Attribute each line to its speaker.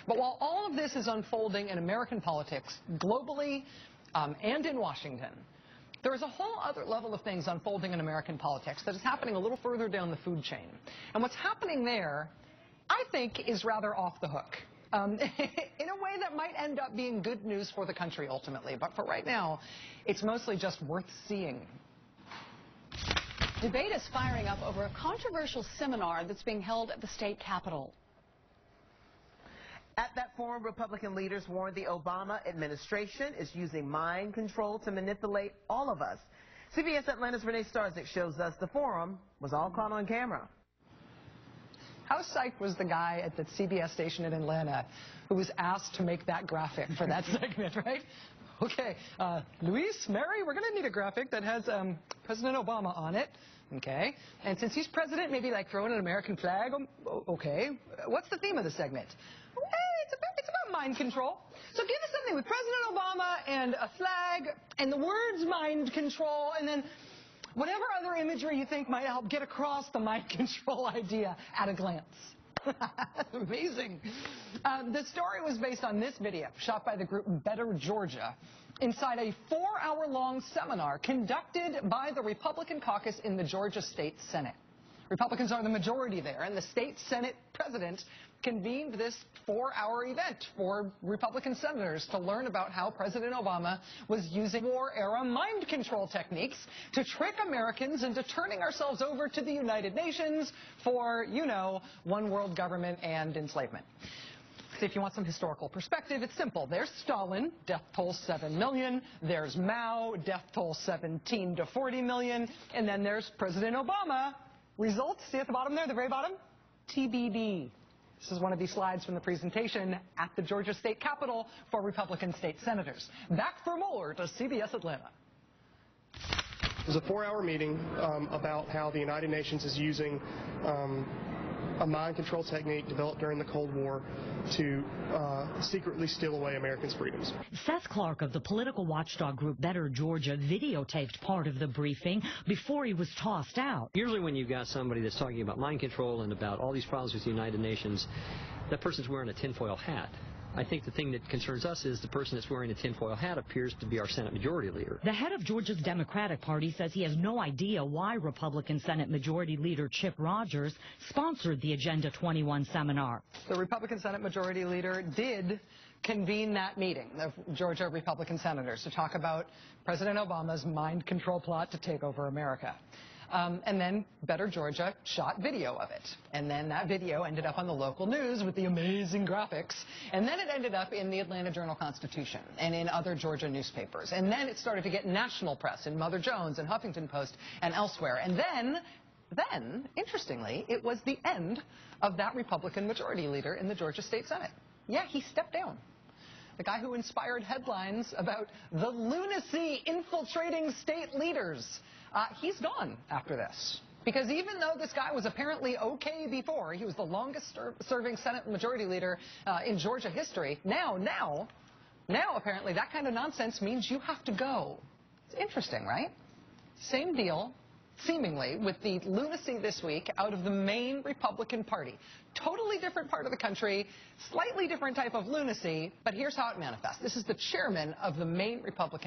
Speaker 1: But while all of this is unfolding in American politics, globally and in Washington, there is a whole other level of things unfolding in American politics that is happening a little further down the food chain. And what's happening there, I think, is rather off the hook. In a way that might end up being good news for the country ultimately. But for right now, it's mostly just worth seeing.
Speaker 2: Debate is firing up over a controversial seminar that's being held at the state capitol.
Speaker 3: At that forum, Republican leaders warned the Obama administration is using mind control to manipulate all of us. CBS Atlanta's Renee Starzik shows us the forum was all caught on camera.
Speaker 1: How psyched was the guy at the CBS station in Atlanta who was asked to make that graphic for that segment, right? Okay, Luis, Mary, we're going to need a graphic that has President Obama on it. Okay, and since he's president, maybe like throwing an American flag. Okay, what's the theme of the segment? It's about mind control. So give us something with President Obama and a flag and the words mind control, and then whatever other imagery you think might help get across the mind control idea at a glance. Amazing. The story was based on this video shot by the group Better Georgia inside a 4-hour-long seminar conducted by the Republican caucus in the Georgia State Senate. Republicans are the majority there, and the state Senate president convened this 4-hour event for Republican senators to learn about how President Obama was using war-era mind control techniques to trick Americans into turning ourselves over to the United Nations for, you know, one world government and enslavement. So if you want some historical perspective, it's simple. There's Stalin, death toll 7 million. There's Mao, death toll 17 to 40 million. And then there's President Obama. Results, see at the bottom there, the very bottom? TBD. This is one of these slides from the presentation at the Georgia State Capitol for Republican state senators. Back for more to CBS Atlanta.
Speaker 4: It was a 4-hour meeting about how the United Nations is using a mind control technique developed during the Cold War to secretly steal away Americans' freedoms.
Speaker 5: Seth Clark of the political watchdog group Better Georgia videotaped part of the briefing before he was tossed out.
Speaker 6: Usually when you've got somebody that's talking about mind control and about all these problems with the United Nations, that person's wearing a tinfoil hat. I think the thing that concerns us is the person that's wearing a tinfoil hat appears to be our Senate Majority Leader.
Speaker 5: The head of Georgia's Democratic Party says he has no idea why Republican Senate Majority Leader Chip Rogers sponsored the Agenda 21 seminar.
Speaker 1: The Republican Senate Majority Leader did convene that meeting of Georgia Republican senators to talk about President Obama's mind control plot to take over America. And then Better Georgia shot video of it. And then that video ended up on the local news with the amazing graphics. And then it ended up in the Atlanta Journal-Constitution and in other Georgia newspapers. And then it started to get national press in Mother Jones and Huffington Post and elsewhere. And then, interestingly, it was the end of that Republican majority leader in the Georgia State Senate. Yeah, he stepped down. The guy who inspired headlines about the lunacy infiltrating state leaders. He's gone after this. Because even though this guy was apparently okay before, he was the longest serving Senate Majority Leader in Georgia history, now apparently that kind of nonsense means you have to go. It's interesting, right? Same deal, seemingly, with the lunacy this week out of the main Republican Party. Totally different part of the country, slightly different type of lunacy, but here's how it manifests. This is the chairman of the main Republican